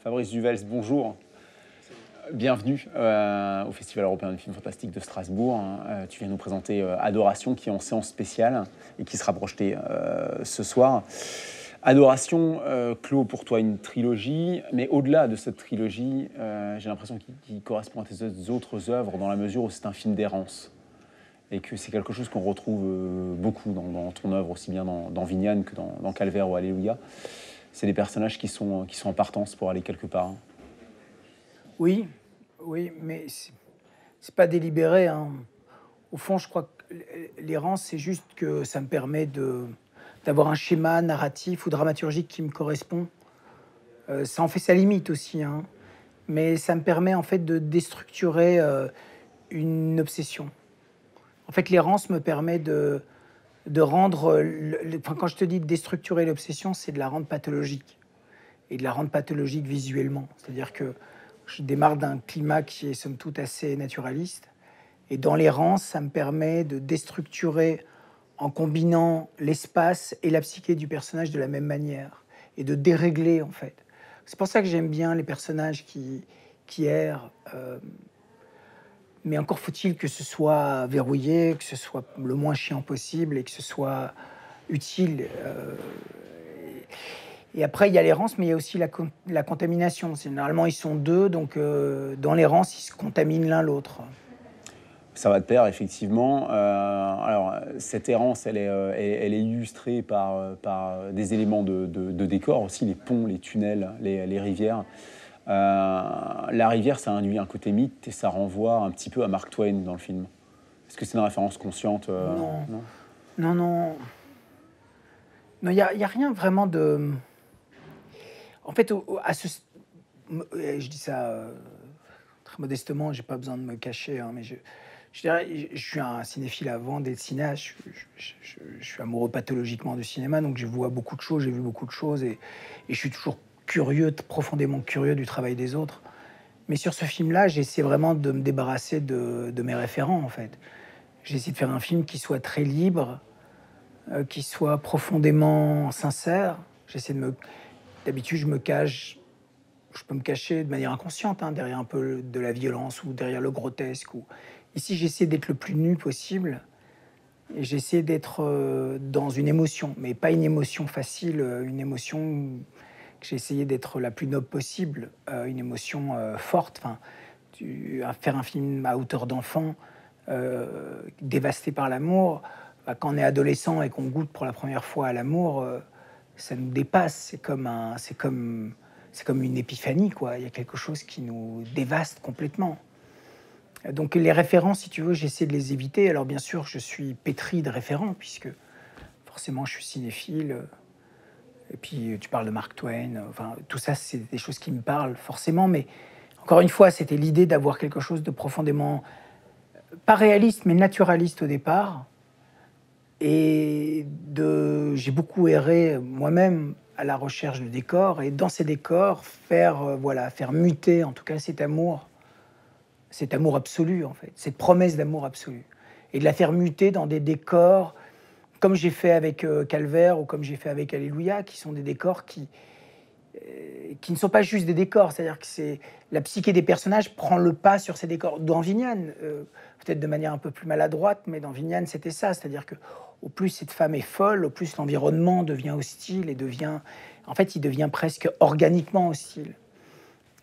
Fabrice Duvels, bonjour. Bienvenue au Festival européen du film fantastique de Strasbourg. Tu viens nous présenter Adoration, qui est en séance spéciale et qui sera projetée ce soir. Adoration clôt pour toi une trilogie, mais au-delà de cette trilogie, j'ai l'impression qu'il correspond à tes autres œuvres dans la mesure où c'est un film d'errance. Et que c'est quelque chose qu'on retrouve beaucoup dans ton œuvre, aussi bien dans Vignane que dans Calvaire ou Alléluia. C'est des personnages qui sont en partance pour aller quelque part. Oui, oui, mais c'est pas délibéré, hein. Au fond, je crois que l'errance, c'est juste que ça me permet d'avoir un schéma narratif ou dramaturgique qui me correspond. Ça en fait sa limite aussi, hein, mais ça me permet en fait de déstructurer une obsession. En fait, l'errance me permet de rendre... Enfin, quand je te dis de déstructurer l'obsession, c'est de la rendre pathologique. Et de la rendre pathologique visuellement. C'est-à-dire que je démarre d'un climat qui est somme toute assez naturaliste. Et dans l'errance, ça me permet de déstructurer en combinant l'espace et la psyché du personnage de la même manière. Et de dérégler, en fait. C'est pour ça que j'aime bien les personnages qui errent. Mais encore faut-il que ce soit verrouillé, que ce soit le moins chiant possible et que ce soit utile. Et après, il y a l'errance, mais il y a aussi la contamination. Généralement, ils sont deux, donc dans l'errance, ils se contaminent l'un l'autre. Ça va de pair, effectivement. Alors, cette errance, elle est illustrée par des éléments de décor aussi, les ponts, les tunnels, les rivières. La rivière, ça induit un côté mythe et ça renvoie un petit peu à Mark Twain dans le film. Est-ce que c'est une référence consciente? Non, Non. non, non. Non, il y a rien vraiment de... En fait, je dis ça très modestement, j'ai pas besoin de me cacher, hein, mais je dirais, je suis un cinéphile avant d'être cinéaste. Je suis amoureux pathologiquement du cinéma, donc je vois beaucoup de choses, j'ai vu beaucoup de choses, et je suis toujours curieux, profondément curieux du travail des autres. Mais sur ce film-là, j'essaie vraiment de me débarrasser de mes référents, en fait. J'ai essayé de faire un film qui soit très libre, qui soit profondément sincère. J'essaie de me... D'habitude, je peux me cacher de manière inconsciente, hein, derrière un peu de la violence ou derrière le grotesque. Ici, j'essaie d'être le plus nu possible et j'essaie d'être dans une émotion, mais pas une émotion facile, une émotion que j'ai essayé d'être la plus noble possible, une émotion forte. Enfin, faire un film à hauteur d'enfant, dévasté par l'amour, bah, quand on est adolescent et qu'on goûte pour la première fois à l'amour, ça nous dépasse. C'est comme une épiphanie, quoi. Il y a quelque chose qui nous dévaste complètement. Donc les références, si tu veux, j'essaie de les éviter. Alors bien sûr, je suis pétri de référents, puisque forcément je suis cinéphile. Et puis tu parles de Mark Twain. Enfin, tout ça, c'est des choses qui me parlent forcément. Mais encore une fois, c'était l'idée d'avoir quelque chose de profondément, pas réaliste, mais naturaliste au départ. Et j'ai beaucoup erré moi-même à la recherche de décors. Et dans ces décors, faire muter en tout cas cet amour absolu, en fait, cette promesse d'amour absolu, et de la faire muter dans des décors, comme j'ai fait avec Calvaire ou comme j'ai fait avec Alléluia, qui sont des décors qui ne sont pas juste des décors, c'est-à-dire que la psyché des personnages prend le pas sur ces décors. Dans Vignane, peut-être de manière un peu plus maladroite, mais dans Vignane, c'était ça, c'est-à-dire que au plus cette femme est folle, au plus l'environnement devient hostile et il devient presque organiquement hostile.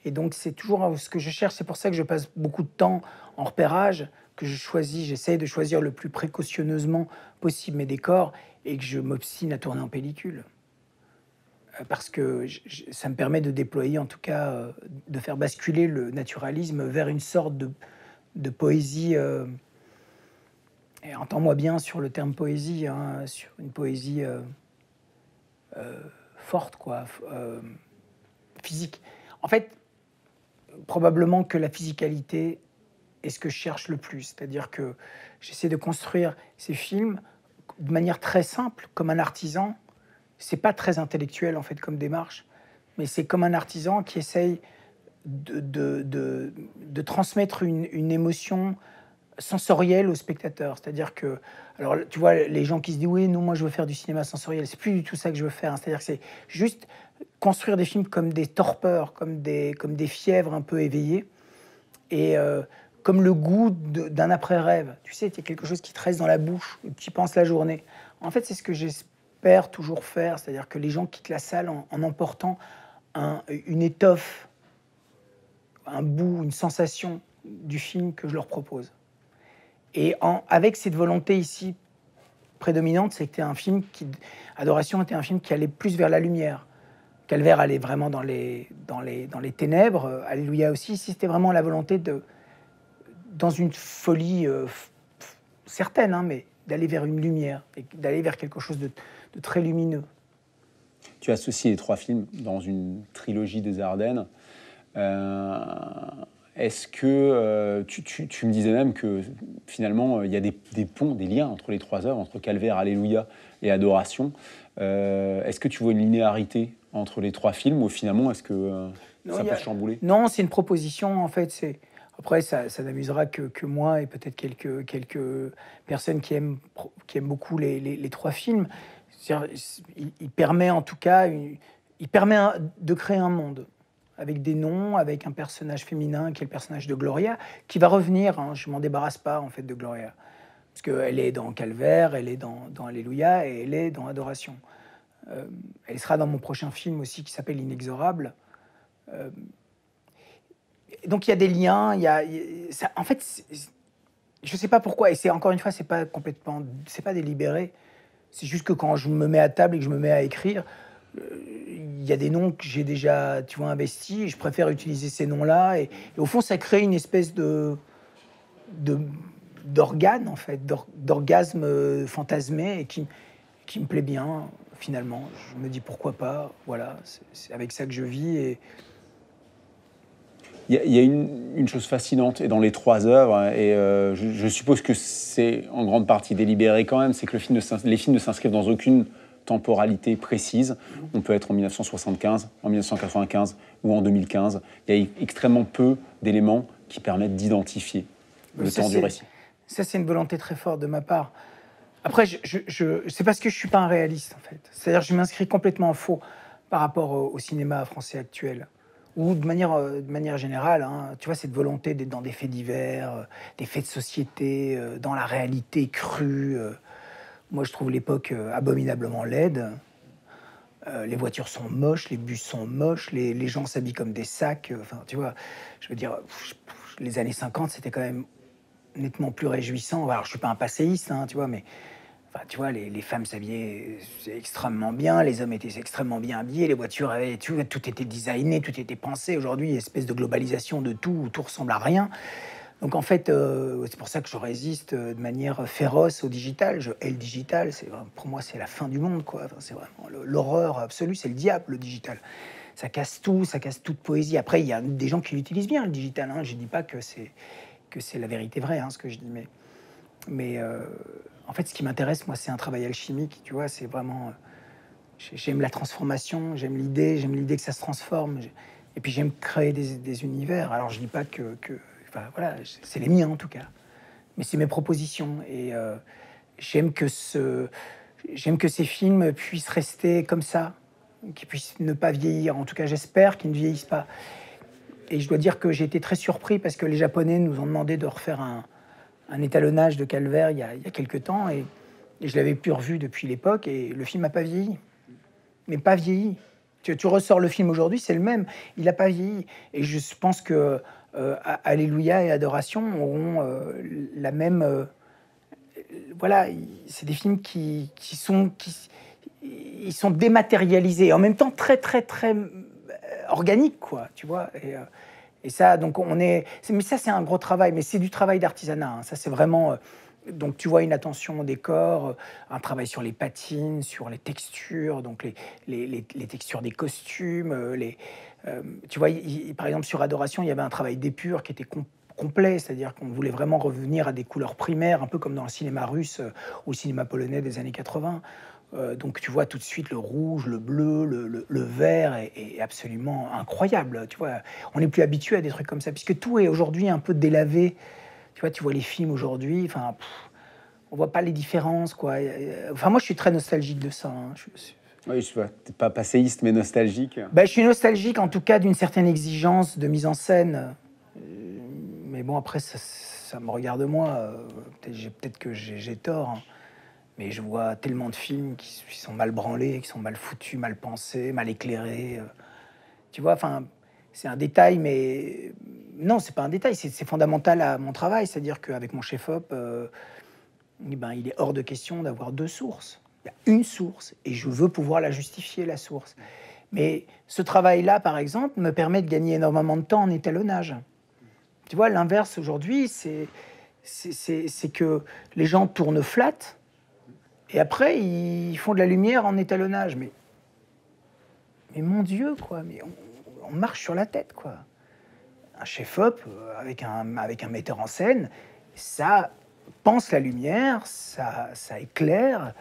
Et donc, c'est toujours ce que je cherche. C'est pour ça que je passe beaucoup de temps en repérage, que j'essaie de choisir le plus précautionneusement possible mes décors et que je m'obstine à tourner en pellicule. Parce que ça me permet de déployer, en tout cas, de faire basculer le naturalisme vers une sorte de poésie. Et entends-moi bien sur le terme poésie, hein, sur une poésie forte, quoi, physique. En fait, probablement que la physicalité est ce que je cherche le plus. C'est-à-dire que j'essaie de construire ces films de manière très simple, comme un artisan. C'est pas très intellectuel, en fait, comme démarche, mais c'est comme un artisan qui essaye de transmettre une émotion sensoriel au spectateur. C'est-à-dire que, alors tu vois, les gens qui se disent oui, non, moi je veux faire du cinéma sensoriel, c'est plus du tout ça que je veux faire, hein. C'est-à-dire que c'est juste construire des films comme des torpeurs, comme des fièvres un peu éveillées, et comme le goût d'un après-rêve. Tu sais, il y a quelque chose qui te reste dans la bouche, tu y penses la journée. En fait, c'est ce que j'espère toujours faire, c'est-à-dire que les gens quittent la salle en emportant une étoffe, un bout, une sensation du film que je leur propose. Et avec cette volonté ici prédominante, c'était un film qui, Adoration était un film qui allait plus vers la lumière. Calvaire allait vraiment dans les ténèbres. Alléluia aussi. Ici, c'était vraiment la volonté dans une folie certaine, hein, mais d'aller vers une lumière, et d'aller vers quelque chose de très lumineux. Tu associes les 3 films dans une trilogie des Ardennes. Est-ce que tu me disais même que finalement il y a des ponts, des liens entre les 3 œuvres, entre Calvaire, Alléluia et Adoration. Est-ce que tu vois une linéarité entre les 3 films ou finalement est-ce que ça peut chambouler? Non, c'est une proposition en fait. Après ça n'amusera que moi et peut-être quelques personnes qui aiment beaucoup les 3 films. Il permet en tout cas de créer un monde avec des noms, avec un personnage féminin qui est le personnage de Gloria, qui va revenir, hein, je m'en débarrasse pas en fait de Gloria, parce qu'elle est dans Calvaire, elle est dans Alléluia et elle est dans Adoration. Elle sera dans mon prochain film aussi qui s'appelle Inexorable. Donc il y a des liens, ça, en fait, je sais pas pourquoi, et c'est encore une fois, c'est pas délibéré, c'est juste que quand je me mets à table et que je me mets à écrire, il y a des noms que j'ai déjà, tu vois, investis, et je préfère utiliser ces noms-là, et au fond, ça crée une espèce d'organe, en fait, d'orgasme fantasmé, et qui me plaît bien, finalement. Je me dis pourquoi pas, voilà, c'est avec ça que je vis, et... Il y a une chose fascinante et dans les 3 œuvres, et je suppose que c'est en grande partie délibéré quand même, c'est que les films ne s'inscrivent dans aucune temporalité précise. On peut être en 1975, en 1995 ou en 2015. Il y a extrêmement peu d'éléments qui permettent d'identifier le temps du récit. Ça, c'est une volonté très forte de ma part. Après, c'est parce que je ne suis pas un réaliste, en fait. C'est-à-dire que je m'inscris complètement en faux par rapport au cinéma français actuel. Ou de manière générale, hein, tu vois, cette volonté d'être dans des faits divers, des faits de société, dans la réalité crue. Moi, je trouve l'époque abominablement laide. Les voitures sont moches, les bus sont moches, les gens s'habillent comme des sacs. Enfin, tu vois, je veux dire, les années 50, c'était quand même nettement plus réjouissant. Alors, je suis pas un passéiste, hein, tu vois, mais enfin, tu vois, les femmes s'habillaient extrêmement bien, les hommes étaient extrêmement bien habillés, les voitures avaient, tu vois, tout était designé, tout était pensé. Aujourd'hui, espèce de globalisation de tout, où tout ressemble à rien. Donc en fait, c'est pour ça que je résiste de manière féroce au digital. Je hais le digital. Pour moi, c'est la fin du monde, quoi. Enfin, c'est vraiment l'horreur absolue. C'est le diable, le digital. Ça casse tout, ça casse toute poésie. Après, il y a des gens qui l'utilisent bien, le digital, hein. Je dis pas que c'est la vérité vraie, hein, ce que je dis, mais en fait, ce qui m'intéresse, moi, c'est un travail alchimique. Tu vois, c'est vraiment. J'aime la transformation, j'aime l'idée que ça se transforme. Et puis j'aime créer des univers. Alors je dis pas que enfin, voilà, c'est les miens en tout cas, mais c'est mes propositions. Et j'aime que ces films puissent rester comme ça, qu'ils puissent ne pas vieillir. En tout cas, j'espère qu'ils ne vieillissent pas. Et je dois dire que j'ai été très surpris parce que les Japonais nous ont demandé de refaire un étalonnage de Calvaire il y a quelques temps, et je l'avais plus revu depuis l'époque, et le film n'a pas vieilli. Mais pas vieilli. Tu ressors le film aujourd'hui, c'est le même. Il n'a pas vieilli. Et je pense que Alléluia et Adoration auront la même... voilà, c'est des films qui sont dématérialisés, en même temps très, très, très organiques, quoi, tu vois. Et ça, donc mais ça, c'est un gros travail, mais c'est du travail d'artisanat, hein. Ça, c'est vraiment... donc tu vois une attention au décor, un travail sur les patines, sur les textures, donc les textures des costumes, tu vois, par exemple sur Adoration, il y avait un travail d'épure qui était complet, c'est-à-dire qu'on voulait vraiment revenir à des couleurs primaires, un peu comme dans le cinéma russe ou le cinéma polonais des années 80. Donc tu vois tout de suite le rouge, le bleu, le vert est absolument incroyable. Tu vois, on n'est plus habitué à des trucs comme ça, puisque tout est aujourd'hui un peu délavé. Tu vois, tu vois les films aujourd'hui, enfin, on voit pas les différences, quoi. Enfin, moi, je suis très nostalgique de ça, hein. Oui, je vois. T'es pas passéiste, mais nostalgique. Ben, je suis nostalgique, en tout cas, d'une certaine exigence de mise en scène. Mais bon, après, ça me regarde moi. Peut-être que j'ai tort, hein. Mais je vois tellement de films qui sont mal branlés, qui sont mal foutus, mal pensés, mal éclairés. Tu vois, enfin, c'est un détail, mais non, c'est pas un détail, c'est fondamental à mon travail. C'est-à-dire qu'avec mon chef-op, eh ben, il est hors de question d'avoir deux sources. Il y a une source et je veux pouvoir la justifier, la source. Mais ce travail-là, par exemple, me permet de gagner énormément de temps en étalonnage. Tu vois, l'inverse aujourd'hui, c'est que les gens tournent flat et après, ils font de la lumière en étalonnage. Mais mon Dieu, quoi, mais on marche sur la tête, quoi. Un chef-op avec un metteur en scène, ça pense la lumière, ça éclaire,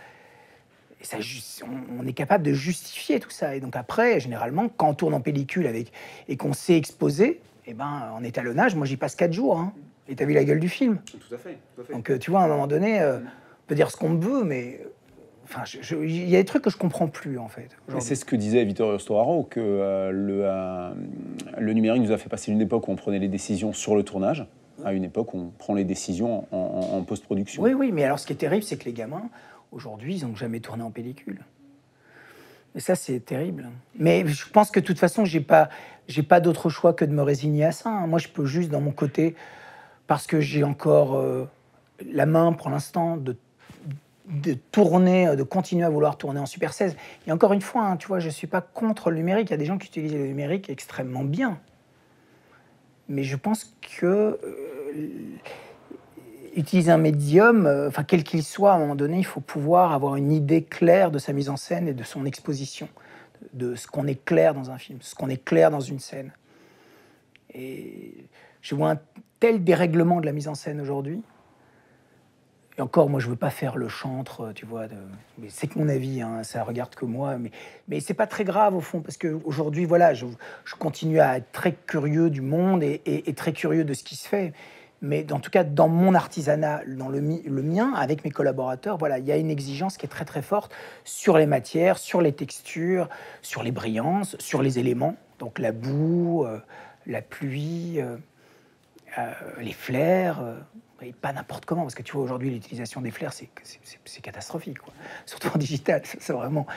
et on est capable de justifier tout ça. Et donc après, généralement, quand on tourne en pellicule et qu'on sait exposer, eh ben, en étalonnage, moi j'y passe 4 jours. Hein. Et t'as vu la gueule du film. Tout à fait. Tout à fait. Donc tu vois, à un moment donné, on peut dire ce qu'on veut, mais enfin, il y a des trucs que je comprends plus, en fait. Et c'est ce que disait Vittorio Storaro, que le numérique nous a fait passer une époque où on prenait les décisions sur le tournage, à une époque où on prend les décisions en post-production. Oui, oui, mais alors ce qui est terrible, c'est que les gamins, aujourd'hui, ils n'ont jamais tourné en pellicule. Et ça, c'est terrible. Mais je pense que de toute façon, j'ai pas d'autre choix que de me résigner à ça, hein. Moi, je peux juste, dans mon côté, parce que j'ai encore la main, pour l'instant, de tourner, de continuer à vouloir tourner en Super 16. Et encore une fois, hein, tu vois, je ne suis pas contre le numérique. Il y a des gens qui utilisent le numérique extrêmement bien. Mais je pense que utiliser un médium, enfin quel qu'il soit, à un moment donné, il faut pouvoir avoir une idée claire de sa mise en scène et de son exposition, de ce qu'on éclaire dans un film, ce qu'on éclaire dans une scène. Et je vois un tel dérèglement de la mise en scène aujourd'hui. Et encore, moi, je veux pas faire le chantre, tu vois. Mais c'est que mon avis, hein, ça regarde que moi. Mais c'est pas très grave au fond, parce qu'aujourd'hui, voilà, je continue à être très curieux du monde et très curieux de ce qui se fait. Mais en tout cas, dans mon artisanat, dans le mien, avec mes collaborateurs, voilà, il y a une exigence qui est très très forte sur les matières, sur les textures, sur les brillances, sur les éléments. Donc la boue, la pluie, les flares. Et pas n'importe comment, parce que tu vois, aujourd'hui, l'utilisation des flares, c'est catastrophique, quoi. Surtout en digital, c'est vraiment...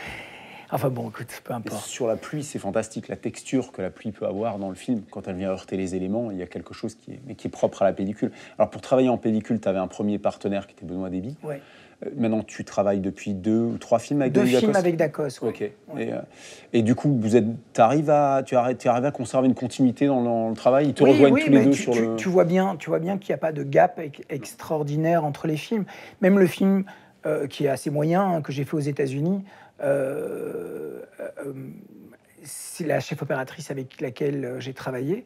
Enfin bon, écoute, peu importe. Sur la pluie, c'est fantastique, la texture que la pluie peut avoir dans le film. Quand elle vient heurter les éléments, il y a quelque chose qui est propre à la pellicule. Alors pour travailler en pellicule, tu avais un premier partenaire qui était Benoît Déby. Ouais. Maintenant, tu travailles depuis 2 ou 3 films avec Deux Denis films Dacos. avec Dacos, ouais. Ok. Ouais. Et du coup, tu arrives à conserver une continuité dans le travail. Ils te rejoignent tous les deux sur le... Tu vois bien qu'il n'y a pas de gap extraordinaire entre les films. Même le film qui est assez moyen, hein, que j'ai fait aux États-Unis, c'est la chef opératrice avec laquelle j'ai travaillé.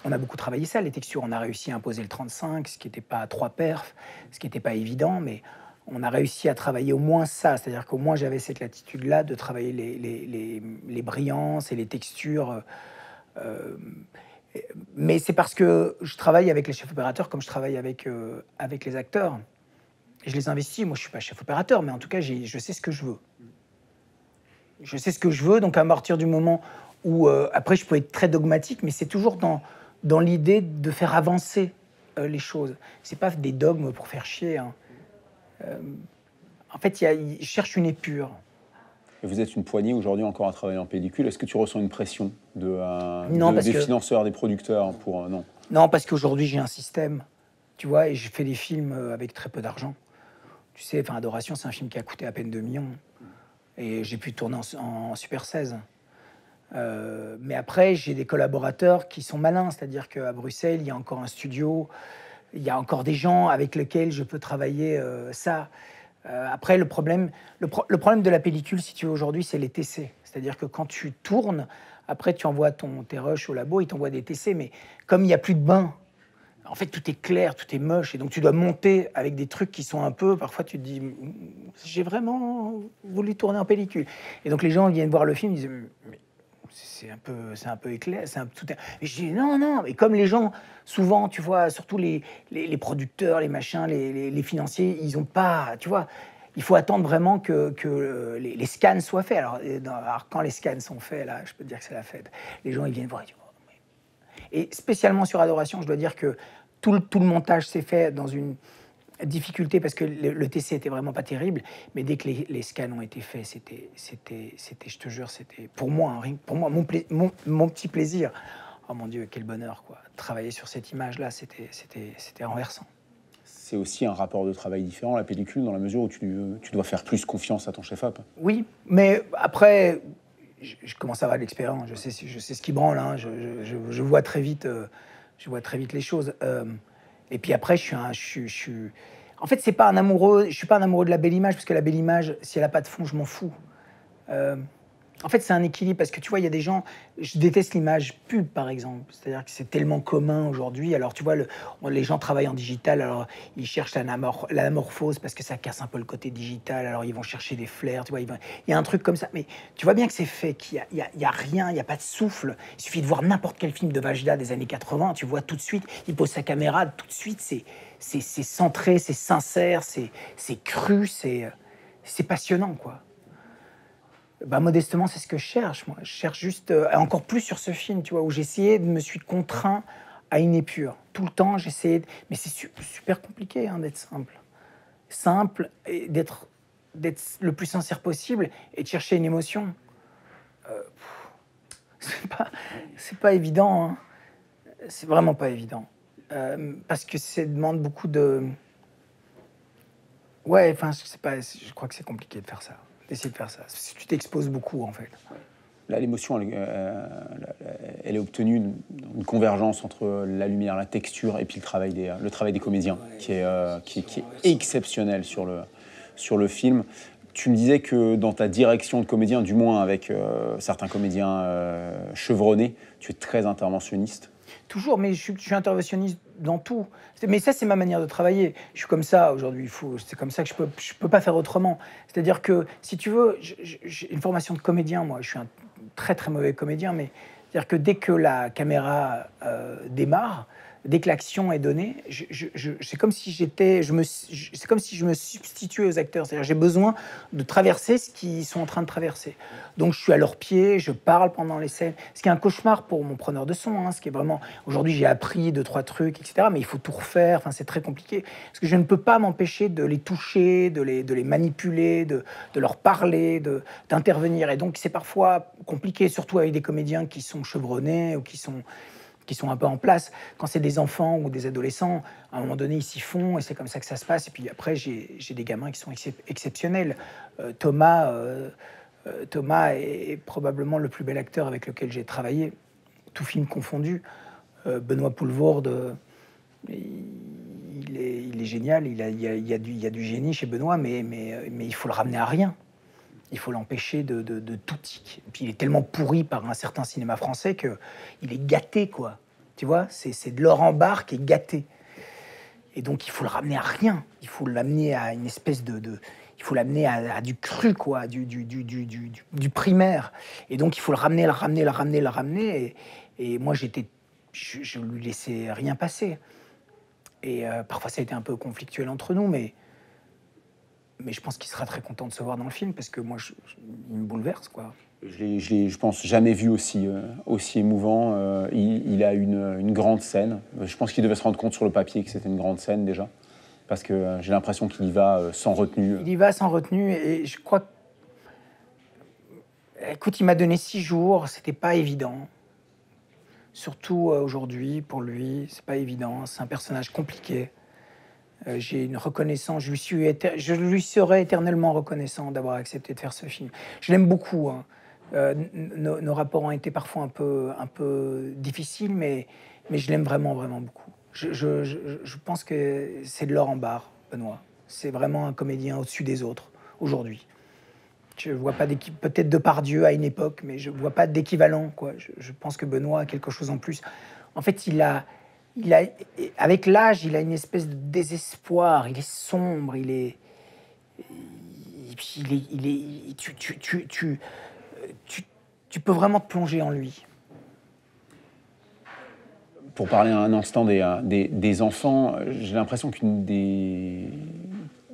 On a beaucoup travaillé ça, les textures. On a réussi à imposer le 35, ce qui n'était pas 3 perfs, ce qui n'était pas évident, mais on a réussi à travailler au moins ça. C'est-à-dire qu'au moins j'avais cette latitude-là de travailler les brillances et les textures. Mais c'est parce que je travaille avec les chefs opérateurs comme je travaille avec les acteurs. Et je les investis. Moi, je ne suis pas chef opérateur, mais en tout cas, je sais ce que je veux. Je sais ce que je veux, donc à partir du moment où... après, je peux être très dogmatique, mais c'est toujours dans l'idée de faire avancer les choses. C'est pas des dogmes pour faire chier, hein. En fait, ils cherchent une épure. Et vous êtes une poignée aujourd'hui encore à travailler en pellicule. Est-ce que tu ressens une pression des financeurs, des producteurs pour non? Non, parce qu'aujourd'hui, j'ai un système, tu vois, et je fais des films avec très peu d'argent. Tu sais, enfin, Adoration, c'est un film qui a coûté à peine 2 millions. Et j'ai pu tourner en Super 16. Mais après, j'ai des collaborateurs qui sont malins. C'est-à-dire qu'à Bruxelles, il y a encore un studio, il y a encore des gens avec lesquels je peux travailler ça. Après, le problème de la pellicule, si tu veux, aujourd'hui, c'est les TC. C'est-à-dire que quand tu tournes, après, tu envoies tes rushs au labo, ils t'envoient des TC. Mais comme il n'y a plus de bain, en fait, tout est clair, tout est moche. Et donc, tu dois monter avec des trucs qui sont un peu... Parfois, tu te dis, j'ai vraiment voulu tourner en pellicule. Et donc, les gens viennent voir le film, ils disent, mais c'est un peu éclair, c'est un tout. Et je dis non, non. Et comme les gens, souvent, tu vois, surtout les producteurs, les machins, les financiers, ils ont pas, tu vois. Il faut attendre vraiment que les scans soient faits. Alors, quand les scans sont faits, là, je peux te dire que c'est la fête. Les gens, ils viennent voir. Ils disent, oh, et spécialement sur Adoration, je dois dire que tout le montage s'est fait dans une difficulté parce que le TC était vraiment pas terrible. Mais dès que les scans ont été faits, c'était, je te jure, c'était pour moi, hein, pour moi, mon petit plaisir. Oh mon Dieu, quel bonheur, quoi. Travailler sur cette image-là, c'était renversant. C'est aussi un rapport de travail différent, la pellicule, dans la mesure où tu dois faire plus confiance à ton chef-op. Oui, mais après, je commence à avoir de l'expérience. Je sais ce qui branle. Hein. Je vois très vite, je vois très vite les choses. Et puis après, je suis. En fait, c'est pas un amoureux. Je suis pas un amoureux de la belle image parce que la belle image, si elle a pas de fond, je m'en fous. Euh, En fait, c'est un équilibre parce que tu vois, il y a des gens. Je déteste l'image pub, par exemple. C'est-à-dire que c'est tellement commun aujourd'hui. Alors, tu vois, les gens travaillent en digital. Alors, ils cherchent l'anamorphose parce que ça casse un peu le côté digital. Alors, ils vont chercher des flairs. Tu vois, il y a un truc comme ça. Mais tu vois bien que c'est fait, qu'il y a rien, il n'y a pas de souffle. Il suffit de voir n'importe quel film de Vajda des années 80. Tu vois tout de suite, il pose sa caméra. Tout de suite, c'est centré, c'est sincère, c'est cru, c'est passionnant, quoi. Bah, modestement, c'est ce que je cherche, moi. Je cherche juste, encore plus sur ce film, tu vois, où j'essayais de me suis contraint à une épure. Tout le temps, j'essayais, mais c'est super compliqué, hein, d'être simple. Simple et d'être le plus sincère possible et de chercher une émotion. C'est pas, c'est pas évident, hein. C'est vraiment pas évident. Parce que ça demande beaucoup de... Ouais, enfin, je crois que c'est compliqué de faire ça, d'essayer de faire ça. Parce que tu t'exposes beaucoup, en fait. Là, l'émotion, elle est obtenue une convergence entre la lumière, la texture et puis le travail des comédiens, qui est exceptionnel sur le film. Tu me disais que dans ta direction de comédien, du moins avec certains comédiens chevronnés, tu es très interventionniste. Toujours, mais je suis interventionniste dans tout. Mais ça, c'est ma manière de travailler. Je suis comme ça aujourd'hui. C'est comme ça que je peux pas faire autrement. C'est-à-dire que, si tu veux, j'ai une formation de comédien, moi. Je suis un très, très mauvais comédien, mais c'est-à-dire que dès que la caméra démarre, dès que l'action est donnée, c'est comme si c'est comme si je me substituais aux acteurs. C'est-à-dire j'ai besoin de traverser ce qu'ils sont en train de traverser. Donc je suis à leurs pieds, je parle pendant les scènes. Ce qui est un cauchemar pour mon preneur de son. Hein, ce qui est vraiment aujourd'hui j'ai appris 2-3 trucs, etc. Mais il faut tout refaire. Enfin c'est très compliqué parce que je ne peux pas m'empêcher de les toucher, de les manipuler, de leur parler, d'intervenir. Et donc c'est parfois compliqué, surtout avec des comédiens qui sont chevronnés ou qui sont un peu en place. Quand c'est des enfants ou des adolescents, à un moment donné, ils s'y font et c'est comme ça que ça se passe. Et puis après, j'ai des gamins qui sont exceptionnels. Thomas est probablement le plus bel acteur avec lequel j'ai travaillé, tout film confondu. Benoît Poulvoorde, il est génial. Il y a du génie chez Benoît, mais il faut le ramener à rien. Il faut l'empêcher de tout tic. Et puis il est tellement pourri par un certain cinéma français que il est gâté, quoi. Tu vois, c'est de l'or en barre qui est gâté. Et donc il faut le ramener à rien. Il faut l'amener à une espèce il faut l'amener à du cru, quoi, du primaire. Et donc il faut le ramener. Et moi je lui laissais rien passer. Et parfois ça a été un peu conflictuel entre nous, mais je pense qu'il sera très content de se voir dans le film parce que moi, il me bouleverse, quoi. Je pense, jamais vu aussi émouvant. Il a une grande scène. Je pense qu'il devait se rendre compte sur le papier que c'était une grande scène déjà, parce que j'ai l'impression qu'il y va sans retenue. Il y va sans retenue et je crois que... Écoute, il m'a donné 6 jours, c'était pas évident. Surtout aujourd'hui, pour lui, c'est pas évident. C'est un personnage compliqué. J'ai une reconnaissance, je lui serai éternellement reconnaissant d'avoir accepté de faire ce film. Je l'aime beaucoup, hein. Nos rapports ont été parfois un peu difficiles, mais je l'aime vraiment, vraiment beaucoup. Je pense que c'est de l'or en barre, Benoît. C'est vraiment un comédien au-dessus des autres, aujourd'hui. Je vois pas peut-être Depardieu à une époque, mais je vois pas d'équivalent, quoi. Je pense que Benoît a quelque chose en plus. En fait, avec l'âge, il a une espèce de désespoir. Il est sombre, tu tu peux vraiment te plonger en lui. Pour parler un instant des enfants, j'ai l'impression qu'une des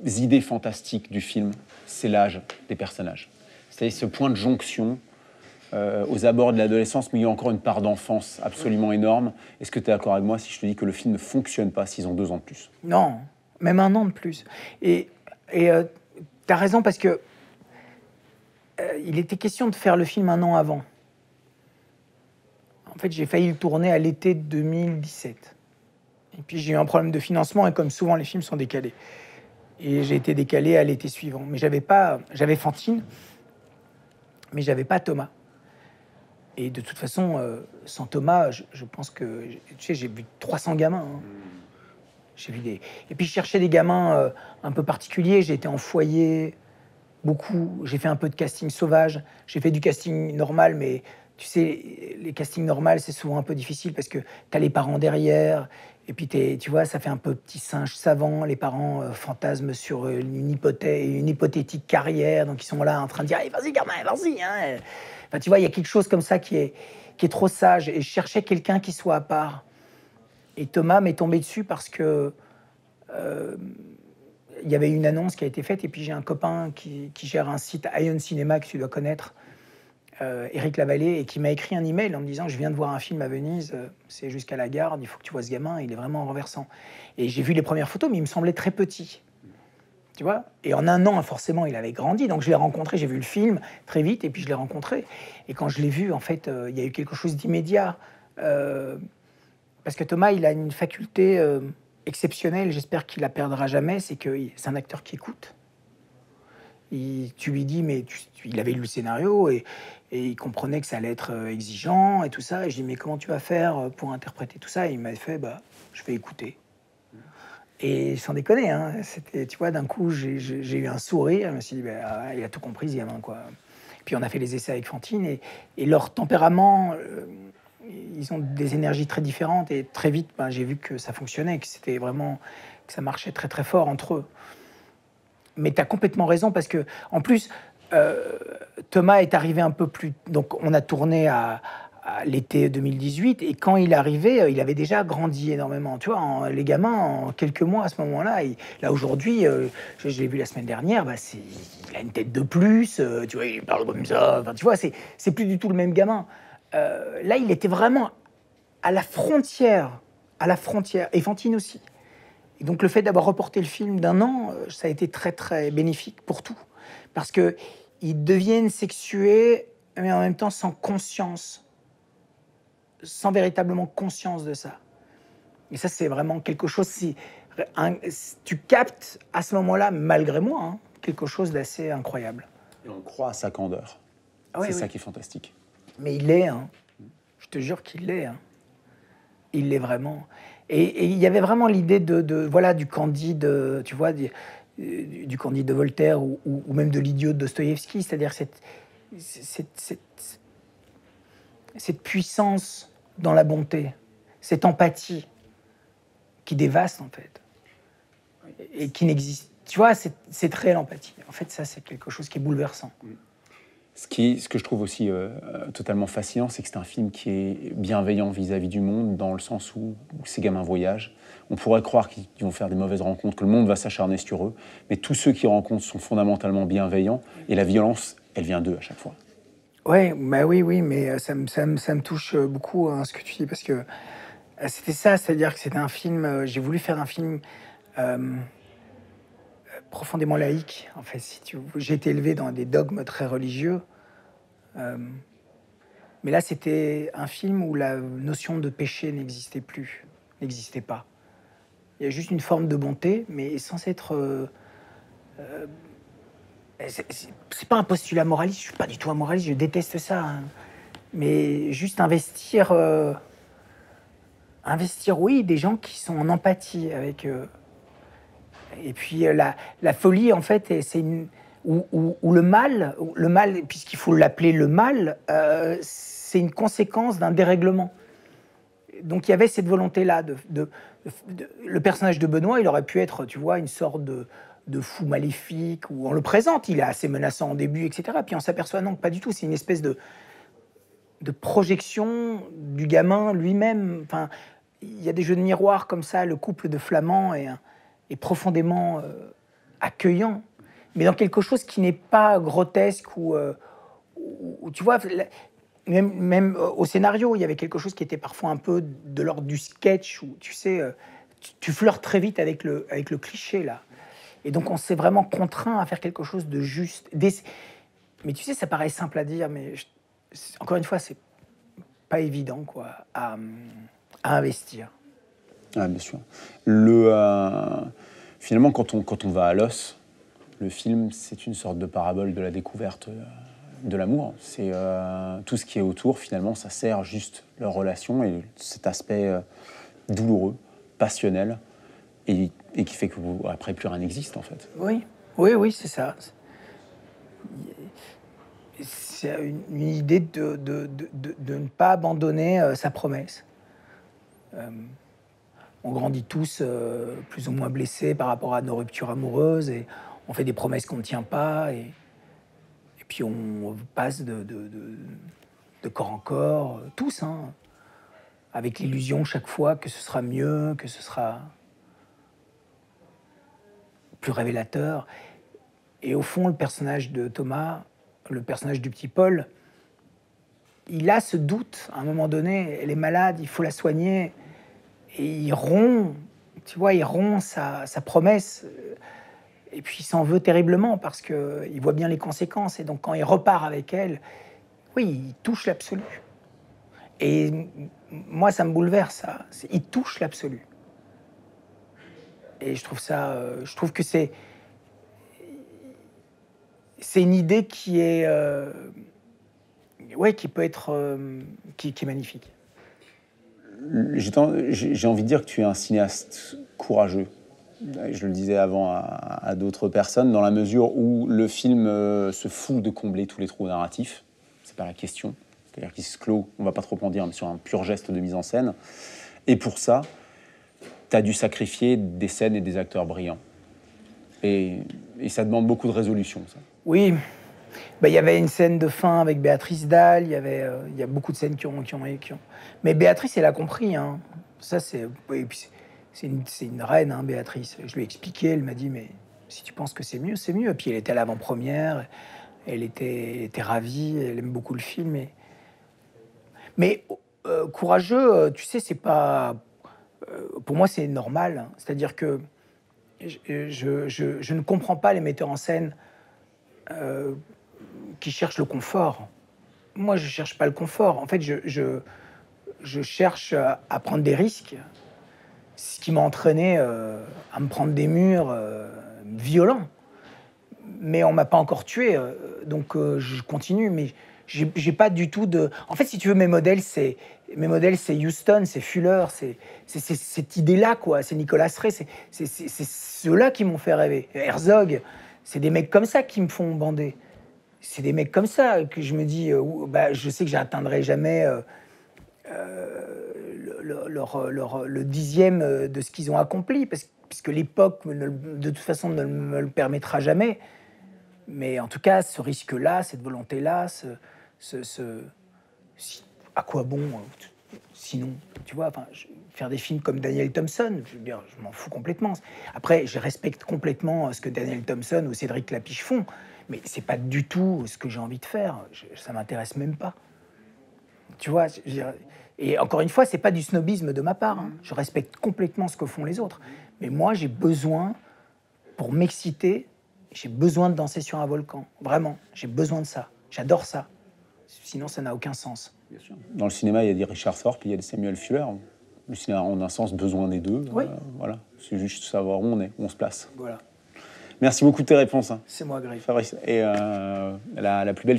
idées fantastiques du film, c'est l'âge des personnages. C'est ce point de jonction aux abords de l'adolescence, mais il y a encore une part d'enfance absolument énorme. Est-ce que tu es d'accord avec moi si je te dis que le film ne fonctionne pas s'ils ont 2 ans de plus? Non, même 1 an de plus. Et tu as raison parce que il était question de faire le film 1 an avant. En fait, j'ai failli le tourner à l'été 2017. Et puis j'ai eu un problème de financement et comme souvent les films sont décalés. Et j'ai été décalé à l'été suivant. Mais j'avais Fantine, mais j'avais pas Thomas. Et de toute façon, sans Thomas, je pense que, tu sais, j'ai vu 300 gamins. Hein. J'ai vu des... Et puis je cherchais des gamins un peu particuliers. J'ai été en foyer beaucoup. J'ai fait un peu de casting sauvage. J'ai fait du casting normal, mais tu sais, les castings normaux, c'est souvent un peu difficile parce que tu as les parents derrière. Et puis, tu vois, ça fait un peu petit singe savant. Les parents fantasment sur une hypothétique carrière. Donc, ils sont là en train de dire hey, « Vas-y, gamin, vas-y hein. !» Enfin, tu vois, il y a quelque chose comme ça qui est trop sage. Et je cherchais quelqu'un qui soit à part. Et Thomas m'est tombé dessus parce que il y avait une annonce qui a été faite. Et puis, j'ai un copain qui gère un site Ion Cinéma que tu dois connaître, Éric Lavallée, et qui m'a écrit un email en me disant « Je viens de voir un film à Venise, c'est jusqu'à la garde, il faut que tu vois ce gamin, il est vraiment renversant. » Et j'ai vu les premières photos, mais il me semblait très petit. Tu vois, et en 1 an, forcément, il avait grandi. Donc je l'ai rencontré, j'ai vu le film très vite, et puis je l'ai rencontré. Et quand je l'ai vu, en fait, il y a eu quelque chose d'immédiat. Parce que Thomas, il a une faculté exceptionnelle, j'espère qu'il la perdra jamais, c'est que c'est un acteur qui écoute. Tu lui dis, mais il avait lu le scénario, et il comprenait que ça allait être exigeant, et tout ça. Et je dis, mais comment tu vas faire pour interpréter tout ça? Et il m'a fait, je vais écouter. Et sans déconner, hein, c'était, tu vois, d'un coup, j'ai eu un sourire. Je me suis dit, il a tout compris, ce gamin, quoi. Puis on a fait les essais avec Fantine, et leur tempérament, ils ont des énergies très différentes. Et très vite, j'ai vu que ça fonctionnait, que c'était vraiment, que ça marchait très très fort entre eux. Mais tu as complètement raison, parce que, en plus, Thomas est arrivé un peu plus. Donc, on a tourné à l'été 2018, et quand il est arrivé, il avait déjà grandi énormément. Tu vois, les gamins, en quelques mois à ce moment-là, là aujourd'hui, je l'ai vu la semaine dernière, il a une tête de plus, tu vois, il parle comme ça. Enfin, tu vois, c'est plus du tout le même gamin. Là, il était vraiment à la frontière, et Fantine aussi. Et donc, le fait d'avoir reporté le film d'1 an, ça a été très, très bénéfique pour tout. Parce qu'ils deviennent sexués, mais en même temps sans conscience, sans véritablement conscience de ça. Et ça, c'est vraiment quelque chose... tu captes à ce moment-là, malgré moi, hein, quelque chose d'assez incroyable. Et on croit à sa candeur. Ah, oui, c'est oui. ça qui est fantastique. Mais il l'est, hein. Je te jure qu'il l'est. Hein. Il l'est vraiment. Et il y avait vraiment l'idée voilà, du Candide, tu vois, du Candide de Voltaire, ou même de l'idiot de Dostoïevski, c'est-à-dire cette puissance dans la bonté, cette empathie qui dévaste, en fait, et qui n'existe. Tu vois, cette réelle empathie. En fait, ça, c'est quelque chose qui est bouleversant. Ce que je trouve aussi totalement fascinant, c'est que c'est un film qui est bienveillant vis-à-vis du monde, dans le sens où ces gamins voyagent. On pourrait croire qu'ils vont faire des mauvaises rencontres, que le monde va s'acharner sur eux, mais tous ceux qu'ils rencontrent sont fondamentalement bienveillants, et la violence, elle vient d'eux à chaque fois. Ouais, oui, mais ça me touche beaucoup, hein, ce que tu dis, parce que c'était ça, c'est-à-dire que c'était un film, j'ai voulu faire un film profondément laïque, en fait. J'ai été élevé dans des dogmes très religieux, mais là, c'était un film où la notion de péché n'existait pas. Il y a juste une forme de bonté, mais sans être... c'est pas un postulat moraliste, je suis pas du tout un moraliste, je déteste ça. Hein. Mais juste investir, oui, des gens qui sont en empathie avec eux. Et puis la folie, en fait, c'est où le mal, puisqu'il faut l'appeler le mal, c'est une conséquence d'un dérèglement. Donc il y avait cette volonté-là. Le personnage de Benoît, il aurait pu être, tu vois, une sorte de fou maléfique, où on le présente, il est assez menaçant au début, etc. Puis on s'aperçoit non, pas du tout, c'est une espèce de de projection du gamin lui-même. Enfin, il y a des jeux de miroir comme ça. Le couple de flamands est profondément accueillant, mais dans quelque chose qui n'est pas grotesque ou tu vois, même au scénario, il y avait quelque chose qui était parfois un peu de l'ordre du sketch, où tu sais, tu flirtes très vite avec le cliché là. Et donc on s'est vraiment contraint à faire quelque chose de juste. Mais tu sais, ça paraît simple à dire, mais encore une fois, c'est pas évident quoi, à investir. Ah, bien sûr. Finalement, quand on va à l'os, le film, c'est une sorte de parabole de la découverte de l'amour. C'est tout ce qui est autour, finalement, ça sert juste leur relation et cet aspect douloureux, passionnel, et qui fait qu'après, plus rien n'existe, en fait. Oui, c'est ça. C'est une idée de ne pas abandonner sa promesse. On grandit tous plus ou moins blessés par rapport à nos ruptures amoureuses et on fait des promesses qu'on ne tient pas et puis on passe de corps en corps, tous, hein, avec l'illusion chaque fois que ce sera mieux, que ce sera plus révélateur. Et au fond, le personnage de Thomas, le personnage du petit Paul, il a ce doute à un moment donné, elle est malade, il faut la soigner, et il rompt, tu vois, il rompt sa promesse, et puis il s'en veut terriblement parce qu'il voit bien les conséquences, et donc quand il repart avec elle, oui, il touche l'absolu. Et moi, ça me bouleverse, ça. Il touche l'absolu. Et je trouve que c'est une idée qui est, qui peut être, qui est magnifique. J'ai envie de dire que tu es un cinéaste courageux. Je le disais avant à d'autres personnes, dans la mesure où le film se fout de combler tous les trous narratifs. C'est pas la question. C'est-à-dire qu'il se clôt, on va pas trop en dire, mais sur un pur geste de mise en scène. Et pour ça, tu as dû sacrifier des scènes et des acteurs brillants. Et ça demande beaucoup de résolution, ça. Oui. Il y avait une scène de fin avec Béatrice Dalle, il y a beaucoup de scènes qui ont... Mais Béatrice, elle a compris, hein. Ça, c'est une reine, hein, Béatrice. Je lui ai expliqué, elle m'a dit, mais si tu penses que c'est mieux, c'est mieux. Et puis elle était à l'avant-première, elle était ravie, elle aime beaucoup le film. Mais courageux, tu sais, c'est pas... pour moi, c'est normal. Hein. C'est-à-dire que je ne comprends pas les metteurs en scène qui cherchent le confort. Moi, je cherche pas le confort. En fait, je cherche à prendre des risques, ce qui m'a entraîné à me prendre des murs violents. Mais on m'a pas encore tué, donc je continue. Mais j'ai pas du tout de... En fait, si tu veux, mes modèles, c'est Huston, c'est Fuller, c'est cette idée-là, quoi. C'est Nicolas Ray, c'est ceux-là qui m'ont fait rêver. Herzog, c'est des mecs comme ça qui me font bander. C'est des mecs comme ça que je me dis, je sais que j'atteindrai jamais le dixième de ce qu'ils ont accompli, puisque l'époque, de toute façon, ne me le permettra jamais. Mais en tout cas, ce risque-là, cette volonté-là, à quoi bon sinon, tu vois, faire des films comme Daniel Thompson, je veux dire, je m'en fous complètement. Après, je respecte complètement ce que Daniel Thompson ou Cédric Clapiche font, mais c'est pas du tout ce que j'ai envie de faire. Ça m'intéresse même pas. Tu vois, et encore une fois, c'est pas du snobisme de ma part. Hein. Je respecte complètement ce que font les autres, mais moi, j'ai besoin, pour m'exciter, j'ai besoin de danser sur un volcan. Vraiment, j'ai besoin de ça. J'adore ça. Sinon, ça n'a aucun sens. Bien sûr. Dans le cinéma, il y a des Richard Thorpe, il y a des Samuel Fuller. Le cinéma, en un sens, besoin des deux. Oui. Voilà. C'est juste savoir où on est, où on se place. Voilà. Merci beaucoup de tes réponses. Hein. C'est moi, Greg. Fabrice. Et la plus belle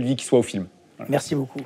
vie qui soit au film. Voilà. Merci beaucoup.